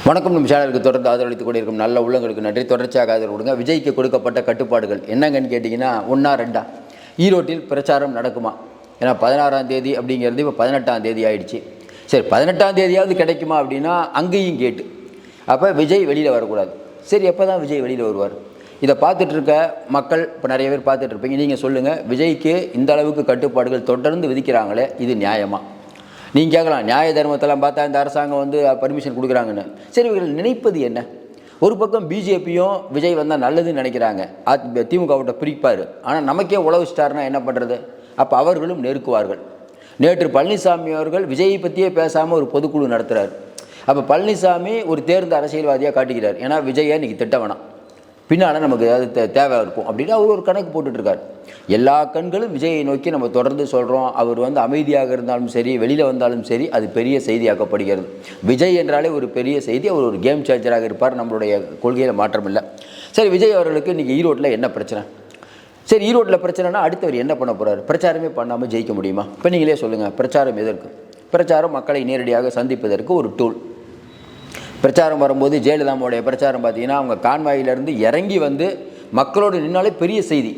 வணக்கம். நம்ம சேனலுக்கு தொடர்ந்து ஆதரவளித்துக் கொண்டிருக்கும் நல்ல உள்ளங்களுக்கு நன்றி. தொடர்ச்சியாக ஆதரவு கொடுங்க. விஜய்க்கு கொடுக்கப்பட்ட கட்டுப்பாடுகள் என்னங்கன்னு கேட்டிங்கன்னா, ஒன்றா ரெண்டா ஈரோட்டில் பிரச்சாரம் நடக்குமா? ஏன்னா 16ஆம் தேதி அப்படிங்கிறது இப்போ 18ஆம் தேதி ஆயிடுச்சு. சரி, 18ஆம் தேதியாவது கிடைக்குமா அப்படின்னா அங்கேயும் கேட்டு. அப்போ விஜய் வெளியில் வரக்கூடாது. சரி, எப்போ தான் விஜய் வெளியில் வருவார்? இதை பார்த்துட்டு இருக்க மக்கள் இப்போ நிறைய பேர் பார்த்துட்டு இருப்பீங்க. நீங்கள் சொல்லுங்கள், விஜய்க்கு இந்த அளவுக்கு கட்டுப்பாடுகள் தொடர்ந்து விதிக்கிறாங்களே, இது நியாயமா? நீங்கள் கேட்கலாம், நியாய தர்மத்தெல்லாம் பார்த்தா இந்த அரசாங்கம் வந்து பர்மிஷன் கொடுக்குறாங்கன்னு. சரி, இவர்கள் நினைப்பது என்ன? ஒரு பக்கம் பிஜேபியும் விஜய் வந்தால் நல்லதுன்னு நினைக்கிறாங்க, திமுகவிட்ட பிரிப்பார். ஆனால் நமக்கே உளவு ஸ்டார்னா என்ன பண்ணுறது? அப்போ அவர்களும் நெருக்குவார்கள். நேற்று பழனிசாமி அவர்கள் விஜயை பற்றியே பேசாமல் ஒரு பொதுக்குழு நடத்துகிறார். அப்போ பழனிசாமி ஒரு தேர்ந்த அரசியல்வாதியாக காட்டுகிறார். ஏன்னா விஜயை இன்றைக்கி திட்ட வேணாம், பின்னால் நமக்கு அது தேவை இருக்கும் அப்படின்னு அவர் ஒரு கணக்கு போட்டுட்ருக்கார். எல்லா கண்களும் விஜயை நோக்கி நம்ம தொடர்ந்து சொல்கிறோம். அவர் வந்து அமைதியாக இருந்தாலும் சரி, வெளியில் வந்தாலும் சரி, அது பெரிய செய்தியாக்கப்படுகிறது. விஜய் என்றாலே ஒரு பெரிய செய்தி. அவர் ஒரு கேம் சேஞ்சராக இருப்பார். நம்மளுடைய கொள்கையில் மாற்றம் இல்லை. சரி, விஜய் அவர்களுக்கு இன்றைக்கி ஈரோட்டில் என்ன பிரச்சனை? சரி, ஈரோட்டில் பிரச்சனைனா அடுத்தவர் என்ன பண்ண போகிறார்? பிரச்சாரமே பண்ணாமல் ஜெயிக்க முடியுமா? இப்போ நீங்களே சொல்லுங்கள், பிரச்சாரம் எதற்கு? பிரச்சாரம் மக்களை நேரடியாக சந்திப்பதற்கு ஒரு டூல். பிரச்சாரம் வரும்போது ஜெயலலிதாவுடைய பிரச்சாரம் பார்த்தீங்கன்னா, அவங்க கான்வாயிலேருந்து இறங்கி வந்து மக்களோடு நின்னாலே பெரிய செய்தி.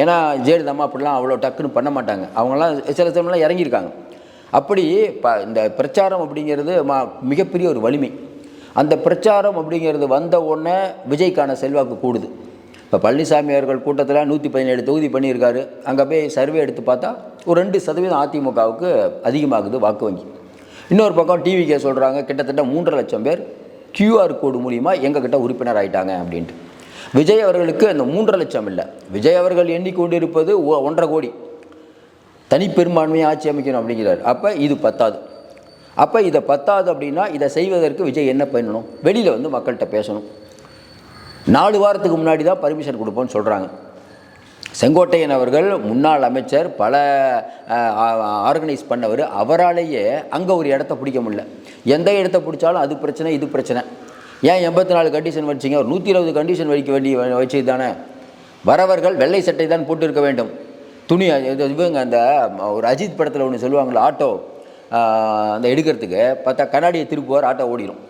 ஏன்னா ஜெயலலிதா அப்படிலாம் அவ்வளோ டக்குன்னு பண்ண மாட்டாங்க. அவங்களாம் சில சமயம்லாம் இறங்கியிருக்காங்க. அப்படி இந்த பிரச்சாரம் அப்படிங்கிறது மிகப்பெரிய ஒரு வலிமை. அந்த பிரச்சாரம் அப்படிங்கிறது வந்த உடனே விஜய்க்கான செல்வாக்கு கூடுது. இப்போ பழனிசாமி அவர்கள் கூட்டத்தில் 117 தொகுதி பண்ணியிருக்காரு. அங்கே போய் சர்வே எடுத்து பார்த்தா ஒரு 2% அதிமுகவுக்கு அதிகமாகுது வாக்கு வங்கி. இன்னொரு பக்கம் டிவிக்கே சொல்கிறாங்க, கிட்டத்தட்ட 3.5 லட்சம் பேர் QR கோடு மூலிமா எங்ககிட்ட உறுப்பினர் ஆகிட்டாங்க அப்படின்ட்டு. விஜய் அவர்களுக்கு அந்த 3.5 லட்சம் இல்லை. விஜய் அவர்கள் எண்ணிக்கொண்டிருப்பது 1.5 கோடி. தனிப்பெரும்பான்மையை ஆட்சி அமைக்கணும் அப்படிங்கிறார். அப்போ இது பத்தாது. அப்போ இதை பத்தாது அப்படின்னா இதை செய்வதற்கு விஜய் என்ன பண்ணணும்? வெளியில் வந்து மக்கள்கிட்ட பேசணும். 4 வாரத்துக்கு முன்னாடி தான் பர்மிஷன் கொடுப்போன்னு சொல்கிறாங்க. செங்கோட்டையன் அவர்கள் முன்னாள் அமைச்சர், பல ஆர்கனைஸ் பண்ணவர். அவராலேயே அங்கே ஒரு இடத்த பிடிக்க முடியல. எந்த இடத்த பிடிச்சாலும் அது பிரச்சனை, இது பிரச்சனை. ஏன் 84 கண்டிஷன் வச்சிங்க? ஒரு 120 கண்டிஷன் வச்சு தானே. வரவர்கள் வெள்ளை சட்டை தான் போட்டு இருக்க வேண்டும். துணி இவங்க அந்த ஒரு அஜித் படத்தில் ஒன்று சொல்லுவாங்களே, ஆட்டோ அந்த எடுக்கிறதுக்கு பார்த்தா கண்ணாடியை திருப்புவார், ஆட்டோ ஓடிடும்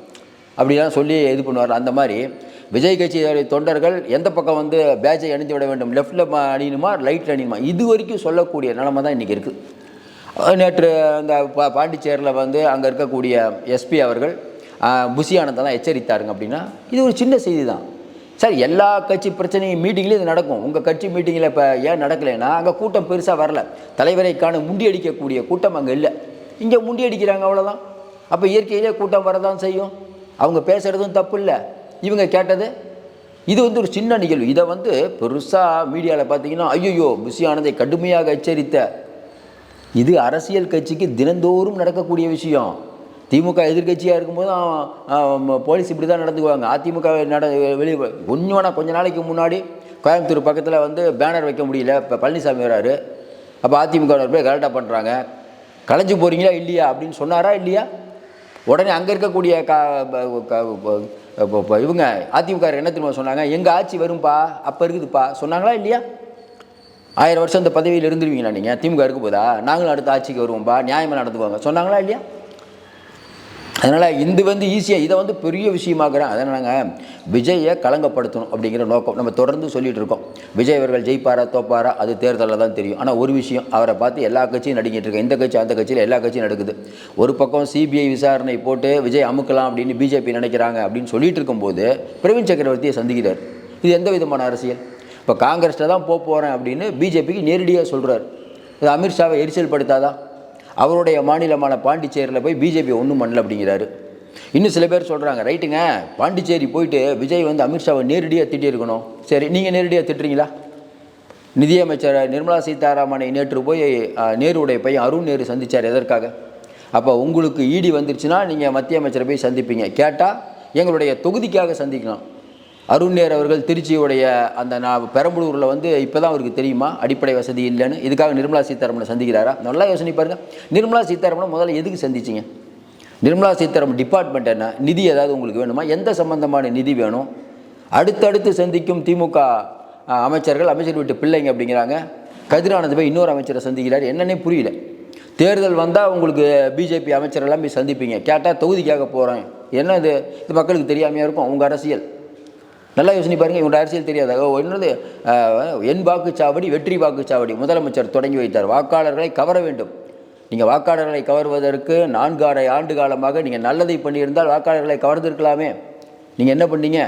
அப்படிலாம் சொல்லி இது பண்ணுவார். அந்த மாதிரி விஜய் கட்சி தொண்டர்கள் எந்த பக்கம் வந்து பேட்சை அணிந்து விட வேண்டும், லெஃப்டில் அணியணுமா ரைட்டில் அணியணுமா, இது வரைக்கும் சொல்லக்கூடிய நிலைமை தான் இன்றைக்கி இருக்குது. நேற்று அந்த பாண்டிச்சேரியில் வந்து அங்கே இருக்கக்கூடிய எஸ்பி அவர்கள் புஷி ஆனந்தெல்லாம் எச்சரித்தாருங்க. அப்படின்னா இது ஒரு சின்ன செய்தி தான். சார், எல்லா கட்சி பிரச்சனையும் மீட்டிங்லேயும் இது நடக்கும். உங்கள் கட்சி மீட்டிங்கில் இப்போ ஏன் நடக்கலைன்னா அங்கே கூட்டம் பெருசாக வரல. தலைவரைக்கான முண்டி அடிக்கக்கூடிய கூட்டம் அங்கே இல்லை. இங்கே முண்டி அடிக்கிறாங்க, அவ்வளோதான். அப்போ இயற்கையிலே கூட்டம் வரதான் செய்யும். அவங்க பேசுகிறதும் தப்பு இல்லை, இவங்க கேட்டது. இது வந்து ஒரு சின்ன நிகழ்வு. இதை வந்து பெருசாக மீடியாவில் பார்த்தீங்கன்னா, ஐயோ புஷி ஆனந்தை கடுமையாக எச்சரித்த. இது அரசியல் கட்சிக்கு தினந்தோறும் நடக்கக்கூடிய விஷயம். திமுக எதிர்கட்சியாக இருக்கும்போது போலீஸ் இப்படி தான் நடந்துக்குவாங்க. அதிமுக வெளியே கொஞ்ச நாளைக்கு முன்னாடி கோயம்புத்தூர் பக்கத்தில் வந்து பேனர் வைக்க முடியல. இப்போ பழனிசாமி வராரு. அப்போ அதிமுக போய் கரெக்டாக பண்ணுறாங்க. கலைஞ்சு போகிறீங்களா இல்லையா அப்படின்னு சொன்னாரா இல்லையா? உடனே அங்கே இருக்கக்கூடிய இவங்க அதிமுக என்ன திரும்ப சொன்னாங்க, எங்கள் ஆட்சி வரும்பா, அப்போ இருக்குதுப்பா சொன்னாங்களா இல்லையா? 1000 வருஷம் இந்த பதவியில் இருந்துருவீங்களா நீங்கள்? திமுக இருக்க போதா? நாங்களும் அடுத்த ஆட்சிக்கு வருவோம்பா, நியாயமாக நடந்துக்குவாங்க சொன்னாங்களா இல்லையா? அதனால் இது வந்து ஈஸியாக இதை வந்து பெரிய விஷயமாக்குறேன். அதனால் நாங்கள் விஜயை களங்கப்படுத்தணும் அப்படிங்கிற நோக்கம் நம்ம தொடர்ந்து சொல்லிகிட்டு இருக்கோம். விஜய் அவர்கள் ஜெயிப்பாரா தோப்பாரா அது தேர்தலில் தான் தெரியும். ஆனால் ஒரு விஷயம், அவரை பார்த்து எல்லா கட்சியும் நடிக்கிட்டு இருக்கேன். இந்த கட்சி அந்த கட்சியில் எல்லா கட்சியும் நடக்குது. ஒரு பக்கம் சிபிஐ விசாரணை போட்டு விஜய் அமுக்கலாம் அப்படின்னு பிஜேபி நினைக்கிறாங்க அப்படின்னு சொல்லிட்டு இருக்கும்போது பிரவீன் சக்கரவர்த்தியை சந்திக்கிறார். இது எந்த விதமான அரசியல்? இப்போ காங்கிரஸில் தான் போகிறேன் அப்படின்னு பிஜேபிக்கு நேரடியாக சொல்கிறார். இது அமித்ஷாவை எரிச்சல் படுத்தாதான்? அவருடைய மாநிலமான பாண்டிச்சேரியில் போய் பிஜேபி ஒன்றும் பண்ணல அப்படிங்கிறாரு. இன்னும் சில பேர் சொல்கிறாங்க, ரைட்டுங்க, பாண்டிச்சேரி போயிட்டு விஜய் வந்து அமித்ஷாவை நேரடியாக திட்டியிருக்கணும். சரி, நீங்கள் நேரடியாக திட்டுறீங்களா? நிதியமைச்சர் நிர்மலா சீதாராமனை நேற்று போய் நேருடைய பையன் அருண் நேரு சந்தித்தார். எதற்காக? அப்போ உங்களுக்கு ஈடி வந்துருச்சுன்னா நீங்கள் மத்திய அமைச்சரை போய் சந்திப்பீங்க. கேட்டால் எங்களுடைய தொகுதிக்காக சந்திக்கலாம். அருண் நேரு அவர்கள் திருச்சியுடைய அந்த பெரம்பலூரில் வந்து இப்போ தான் அவருக்கு தெரியுமா அடிப்படை வசதி இல்லைன்னு. இதுக்காக நிர்மலா சீதாராமனை சந்திக்கிறாரா? நல்லா யோசனை பாருங்கள். நிர்மலா சீதாராமனை முதல்ல எதுக்கு சந்திச்சிங்க? நிர்மலா சீதாராமன் டிபார்ட்மெண்ட் என்ன? நிதி ஏதாவது உங்களுக்கு வேணுமா? எந்த சம்பந்தமான நிதி வேணும்? அடுத்தடுத்து சந்திக்கும் திமுக அமைச்சர் வீட்டு பிள்ளைங்க அப்படிங்கிறாங்க. கதிரானந்த் போய் இன்னொரு அமைச்சரை சந்திக்கிறார். என்னன்னே புரியல. தேர்தல் வந்தால் உங்களுக்கு பிஜேபி அமைச்சர் எல்லாம் போய் சந்திப்பீங்க. கேட்டால் தொகுதிக்காக போகிறேன். என்ன இது மக்களுக்கு தெரியாமையாக இருக்கும் உங்கள் அரசியல். நல்லா யோசனை பாருங்கள், இவங்க அரசியல் தெரியாத என்னது என் வாக்குச்சாவடி வெற்றி வாக்குச்சாவடி முதலமைச்சர் தொடங்கி வைத்தார். வாக்காளர்களை கவர வேண்டும். நீங்கள் வாக்காளர்களை கவர்வதற்கு 4.5 ஆண்டு காலமாக நீங்கள் நல்லதை பண்ணியிருந்தால் வாக்காளர்களை கவர்ந்திருக்கலாமே. நீங்கள் என்ன பண்ணீங்க?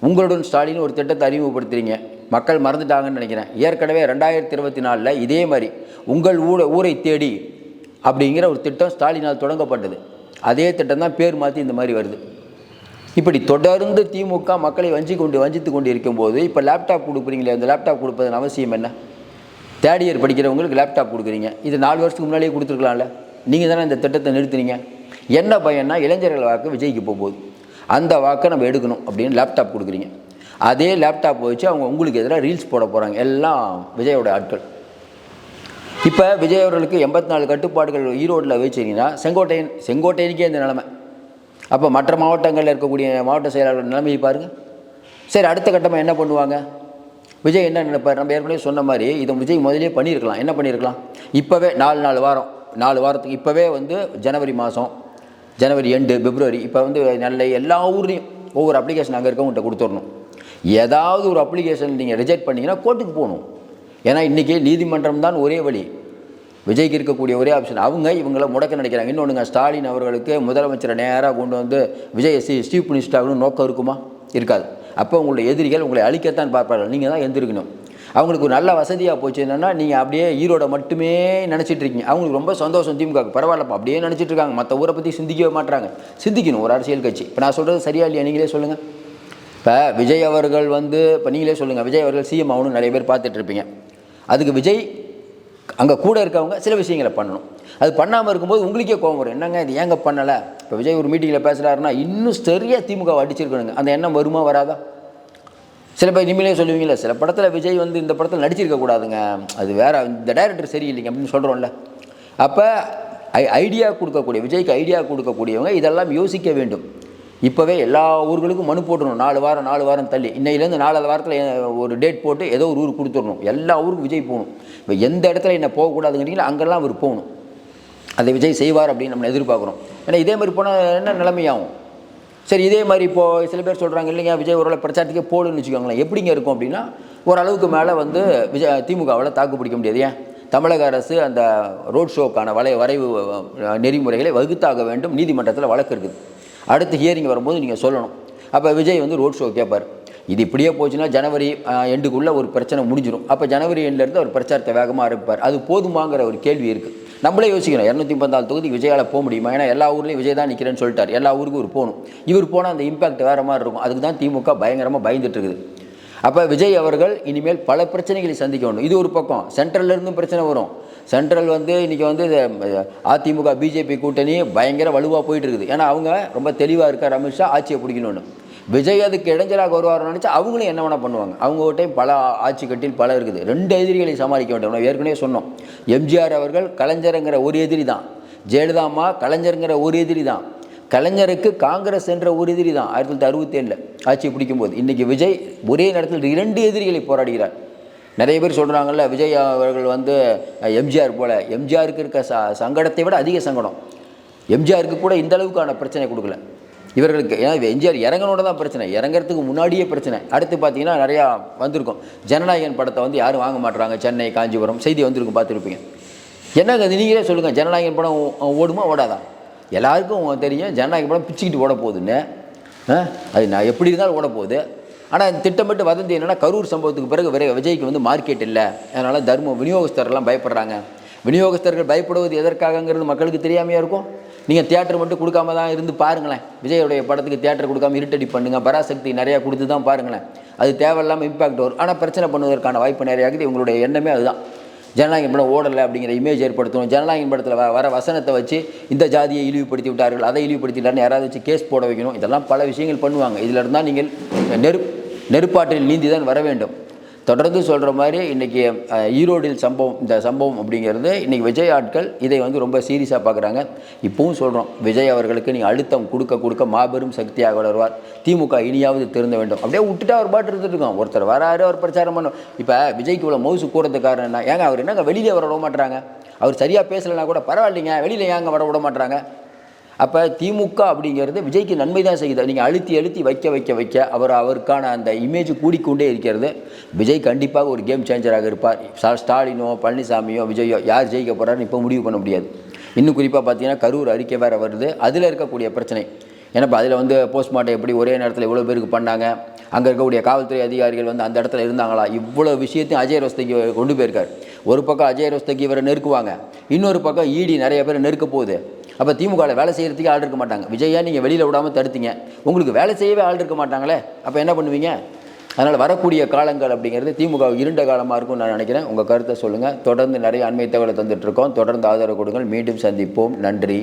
உங்களுடன் ஸ்டாலின் ஒரு திட்டத்தை அறிமுகப்படுத்துறீங்க. மக்கள் மறந்துட்டாங்கன்னு நினைக்கிறேன். ஏற்கனவே 2024 இதே மாதிரி உங்கள் ஊரை தேடி அப்படிங்கிற ஒரு திட்டம் ஸ்டாலினால் தொடங்கப்பட்டது. அதே திட்டம் தான் பேர் மாற்றி இந்த மாதிரி வருது. இப்படி தொடர்ந்து திமுக மக்களை வஞ்சித்து கொண்டு இருக்கும்போது இப்போ லேப்டாப் கொடுக்குறீங்களே, அந்த லேப்டாப் கொடுப்பதன் அவசியம் என்ன? தேர்ட் இயர் படிக்கிறவங்களுக்கு லேப்டாப் கொடுக்குறீங்க. இது 4 வருஷத்துக்கு முன்னாடியே கொடுத்துருக்கலாம்ல. நீங்கள் தானே இந்த திட்டத்தை நிறுத்துனீங்க. என்ன பயன்னா இளைஞர்கள் வாக்கு விஜய்க்கு போகும்போது அந்த வாக்கை நம்ம எடுக்கணும் அப்படின்னு லேப்டாப் கொடுக்குறீங்க. அதே லேப்டாப் வச்சு அவங்க உங்களுக்கு எதிராக ரீல்ஸ் போட போகிறாங்க, எல்லாம் விஜயோட ஆட்கள். இப்போ விஜய் அவர்களுக்கு 84 கட்டுப்பாடுகள் ஈரோட்டில் வச்சிங்கன்னா செங்கோட்டையனுக்கே இந்த நிலைமை. அப்போ மற்ற மாவட்டங்களில் இருக்கக்கூடிய மாவட்ட செயலாளர்கள் நிலைமையை பாருங்கள். சரி, அடுத்த கட்டமாக என்ன பண்ணுவாங்க? விஜய் என்ன நினைப்பார்? நம்ம ஏற்கனவே சொன்ன மாதிரி இதை விஜய் முதலே பண்ணியிருக்கலாம். என்ன பண்ணியிருக்கலாம்? இப்போவே 4 வாரத்துக்கு இப்போவே ஜனவரி மாதம், ஜனவரி எண்டு, பிப்ரவரி, இப்போ நல்ல எல்லா ஊர்லேயும் ஒவ்வொரு அப்ளிகேஷன் அங்கே இருக்கவங்கள்ட்ட கொடுத்துடணும். ஏதாவது ஒரு அப்ளிகேஷன் நீங்கள் ரிஜெக்ட் பண்ணிங்கன்னா கோர்ட்டுக்கு போகணும். ஏன்னா இன்றைக்கி நீதிமன்றம் தான் ஒரே வழி. விஜய்க்கு இருக்கக்கூடிய ஒரே ஆப்ஷன். இவங்கள முடக்க நினைக்கிறாங்க. இன்னொன்றுங்க, ஸ்டாலின் அவர்களுக்கு முதலமைச்சரை நேராக கொண்டு விஜய் சீஃப் மினிஸ்டர் ஆகணும் நோக்கம் இருக்குமா? இருக்காது. அப்போ உங்களுடைய எதிரிகள் உங்களை அழிக்கத்தான் பார்ப்பார்கள். நீங்கள் தான் எந்திருக்கணும். அவங்களுக்கு ஒரு நல்ல வசதியாக போச்சு என்னென்னா, நீங்கள் அப்படியே ஈரோட மட்டுமே நினச்சிட்டு இருக்கீங்க. அவங்களுக்கு ரொம்ப சந்தோஷம். திமுக பரவாயில்லப்பா அப்படியே நினச்சிட்டு இருக்காங்க. மற்ற ஊரை பற்றி சிந்திக்கவே மாட்டாங்க. சிந்திக்கணும் ஒரு அரசியல் கட்சி. இப்போ நான் சொல்கிறது சரியா இல்லையா? நீங்களே சொல்லுங்கள். இப்போ விஜய் அவர்கள் இப்போ நீங்களே சொல்லுங்கள், விஜய் அவர்கள் சிஎம் ஆகணும்னு நிறைய பேர் பார்த்துட்ருப்பீங்க. அதுக்கு விஜய் அங்கே கூட இருக்கவங்க சில விஷயங்களை பண்ணணும். அது பண்ணாமல் இருக்கும்போது உங்களுக்கே கோவம் வரும். என்னங்க இது ஏங்க பண்ணலை? இப்போ விஜய் ஒரு மீட்டிங்கில் பேசுகிறாருன்னா இன்னும் சரியாக திமுக அடிச்சிருக்கணுங்க. அந்த எண்ணம் வருமா வராதா? சில பேர் நீங்களே சொல்லுவீங்களே, சில படத்தில் விஜய் இந்த படத்தில் நடிச்சிருக்கக்கூடாதுங்க, அது வேறு, இந்த டைரக்டர் சரியில்லைங்க அப்படின்னு சொல்கிறோம்ல. அப்போ ஐடியா கொடுக்கக்கூடிய விஜய்க்கு ஐடியா கொடுக்கக்கூடியவங்க இதெல்லாம் யோசிக்க வேண்டும். இப்போவே எல்லா ஊர்களுக்கும் மனு போட்டுடணும். 4 வாரம் தள்ளி, இன்னையிலேருந்து 4 வாரத்தில் ஒரு டேட் போட்டு ஏதோ ஒரு ஊருக்கு கொடுத்துடணும். எல்லா ஊருக்கும் விஜய் போகணும். இப்போ எந்த இடத்துல என்ன போகக்கூடாதுங்கிறீங்களா அங்கெல்லாம் அவர் போகணும். அதை விஜய் செய்வார் அப்படின்னு நம்ம எதிர்பார்க்குறோம். ஏன்னா இதே மாதிரி போனால் என்ன நிலைமையாகும்? சரி, இதே மாதிரி இப்போது சில பேர் சொல்கிறாங்க இல்லைங்க விஜய் ஒரு பிரச்சாரத்துக்கே போடுன்னு வச்சுக்கோங்களேன். எப்படிங்க இருக்கும் அப்படின்னா, ஓரளவுக்கு மேலே திமுகவால் தாக்கு பிடிக்க முடியாது. ஏன்? தமிழக அரசு அந்த ரோட் ஷோக்கான வரைவு நெறிமுறைகளை வகுத்தாக வேண்டும். நீதிமன்றத்தில் வழக்கு இருக்குது. அடுத்து ஹியரிங் வரும்போது நீங்கள் சொல்லணும். அப்போ விஜய் ரோட் ஷோ கேட்பார். இது இப்படியே போச்சுன்னா ஜனவரி எண்டுக்குள்ளே ஒரு பிரச்சனை முடிஞ்சிடும். அப்போ ஜனவரி எண்ட்லேருந்து அவர் பிரச்சாரத்தை வேகமாக ஆரம்பிப்பார். அது போதுமாங்கிற ஒரு கேள்வி இருக்குது. நம்மளே யோசிக்கணும், 234 தொகுதிக்கு விஜயால் போக முடியுமா? ஏன்னா எல்லா ஊர்லேயும் விஜய் தான் நிற்கிறேன்னு சொல்லிட்டார். எல்லா ஊருக்கும் இவர் போகணும். இவர் போனால் அந்த இம்பாக்ட் வேறு மாதிரி இருக்கும். அதுக்கு தான் திமுக பயங்கரமாக பயந்துட்டு இருக்குது. அப்போ விஜய் அவர்கள் இனிமேல் பல பிரச்சனைகளை சந்திக்க வேண்டும். இது ஒரு பக்கம். சென்ட்ரல்லேருந்தும் பிரச்சனை வரும். சென்ட்ரல் இன்றைக்கி அதிமுக பிஜேபி கூட்டணி பயங்கர வலுவாக போயிட்டு இருக்குது. ஏன்னா அவங்க ரொம்ப தெளிவாக இருக்கார், அமித்ஷா ஆட்சியை பிடிக்கணும்னு. விஜய் அதுக்கு இடைஞ்சலாக வருவார்னு நினச்சா அவங்களும் என்ன வேணால் பண்ணுவாங்க. அவங்ககிட்டையும் பல ஆட்சி கட்டில் பல இருக்குது. 2 எதிரிகளை சமாளிக்க வேண்டும். ஏற்கனவே சொன்னோம், எம்ஜிஆர் அவர்கள் கலைஞருங்கிற ஒரு எதிரி தான், ஜெயலலிதா அம்மா கலைஞருங்கிற ஒரு எதிரி தான், கலைஞருக்கு காங்கிரஸ் என்ற ஒரு எதிரி தான் 1967 ஆட்சியை பிடிக்கும்போது. இன்றைக்கி விஜய் ஒரே நேரத்தில் 2 எதிரிகளை போராடுகிறார். நிறைய பேர் சொல்கிறாங்கல்ல, விஜய் அவர்கள் எம்ஜிஆர் போல். எம்ஜிஆருக்கு இருக்க சங்கடத்தை விட அதிக சங்கடம். எம்ஜிஆருக்கு கூட இந்த அளவுக்கான பிரச்சனை கொடுக்கல இவர்களுக்கு. ஏன்னா எம்ஜிஆர் இறங்கனோட தான் பிரச்சனை, இறங்கிறதுக்கு முன்னாடியே பிரச்சனை. அடுத்து பார்த்தீங்கன்னா நிறையா வந்திருக்கும். ஜனநாயகன் படத்தை யாரும் வாங்க மாட்டுறாங்க. சென்னை, காஞ்சிபுரம் செய்தி வந்திருக்கும், பார்த்துருப்பீங்க. என்னங்க நீங்களே சொல்லுங்கள், ஜனநாயகன் படம் ஓடுமா ஓடாதா? எல்லாருக்கும் தெரியும் ஜனநாயக படம் பிச்சுக்கிட்டு ஓட போகுதுன்னு. அது நான் எப்படி இருந்தாலும் ஓட போகுது. ஆனால் திட்டமிட்டு வதந்தி என்னென்னா, கரூர் சம்பவத்துக்கு பிறகு விஜய்க்கு மார்க்கெட் இல்லை, அதனால் விநியோகஸ்தரெல்லாம் பயப்படுறாங்க. விநியோகஸ்தர்கள் பயப்படுவது எதற்காகங்கிறது மக்களுக்கு தெரியாமையாக இருக்கும். நீங்கள் தியேட்டர் மட்டும் கொடுக்காம தான் இருந்து பாருங்களேன். விஜயோடைய படத்துக்கு தியேட்டர் கொடுக்காம இருட்டடி பண்ணுங்கள், பராசக்தி நிறையா கொடுத்து தான் பாருங்களேன். அது தேவையில்லாமல் இம்பாக்ட் வரும். ஆனால் பிரச்சனை பண்ணுவதற்கான வாய்ப்பு நிறையா இருக்குது. இவங்களுடைய எண்ணமே அதுதான். ஜனநாயகன் படம் ஓடலை அப்படிங்கிற இமேஜ் ஏற்படுத்தணும். ஜனநாயகன் படத்தில் வர வசனத்தை வச்சு இந்த ஜாதியை இழிவுபடுத்தி விட்டார்கள், அதை இழிவுபடுத்திட்டாருன்னு யாராவது வச்சு கேஸ் போட வைக்கணும். இதெல்லாம் பல விஷயங்கள் பண்ணுவாங்க. இதில் இருந்தால் நீங்கள் நெருப்பாற்றில் நீந்தி தான் வர வேண்டும். தொடர்ந்து சொல்கிற மாதிரி இன்றைக்கி ஈரோடில் இந்த சம்பவம் அப்படிங்கிறது இன்றைக்கி விஜய் ஆட்கள் இதை ரொம்ப சீரியஸாக பார்க்குறாங்க. இப்போவும் சொல்கிறோம், விஜய் அவர்களுக்கு நீங்கள் அழுத்தம் கொடுக்க மாபெரும் சக்தியாக வளருவார். திமுக இனியாவது திருந்த வேண்டும். அப்படியே விட்டுட்டா ஒரு பாட்டு இருந்துட்டு இருக்கோம். ஒருத்தர் வராரு, அவர் பிரச்சாரம் பண்ணும். இப்போ விஜய்க்கு இவ்வளோ மவுசு கூறதுக்கு காரணம் என்ன? ஏங்க அவர் என்னங்க வெளியிலே வர விட மாட்டுறாங்க? அவர் சரியாக பேசலைன்னா கூட பரவாயில்லைங்க, வெளியில் ஏங்க வர விட மாட்டுறாங்க? அப்போ திமுக அப்படிங்கிறது விஜய்க்கு நன்மை தான் செய்யுது. நீங்கள் அழுத்தி அழுத்தி வைக்க அவருக்கான அந்த இமேஜ் கூடிக்கொண்டே இருக்கிறது. விஜய் கண்டிப்பாக ஒரு கேம் சேஞ்சராக இருப்பார். ஸ்டாலினோ பழனிசாமியோ விஜயோ யார் ஜெயிக்க போகிறாருன்னு இப்போ முடிவு பண்ண முடியாது. இன்னும் குறிப்பாக பார்த்தீங்கன்னா கரூர் அறிக்கை வேறு வருது. அதில் இருக்கக்கூடிய பிரச்சனை ஏன்னா அதில் போஸ்ட்மார்ட்டம் எப்படி ஒரே நேரத்தில் இவ்வளோ பேருக்கு பண்ணாங்க, அங்கே இருக்கக்கூடிய காவல்துறை அதிகாரிகள் அந்த இடத்துல இருந்தாங்களா, இவ்வளோ விஷயத்தையும் அஜய் ரோஸ்தகி கொண்டு போயிருக்கார். ஒரு பக்கம் அஜய் ரோஸ்தகி இவரை நெருக்குவாங்க, இன்னொரு பக்கம் இடி நிறைய பேர் நெருக்க போகுது. அப்போ திமுகவில் வேலை செய்கிறதுக்கே ஆள் இருக்க மாட்டாங்க. விஜயா நீங்கள் வெளியில் விடாமல் தடுத்தீங்க, உங்களுக்கு வேலை செய்யவே ஆள் இருக்க மாட்டாங்களே, அப்போ என்ன பண்ணுவீங்க? அதனால் வரக்கூடிய காலங்கள் அப்படிங்கிறது திமுக இருண்ட காலமாக இருக்கும்னு நான் நினைக்கிறேன். உங்கள் கருத்தை சொல்லுங்கள். தொடர்ந்து நிறைய அண்மை தகவலை தந்துட்டுருக்கோம். தொடர்ந்து ஆதரவு கொடுங்கள். மீண்டும் சந்திப்போம். நன்றி.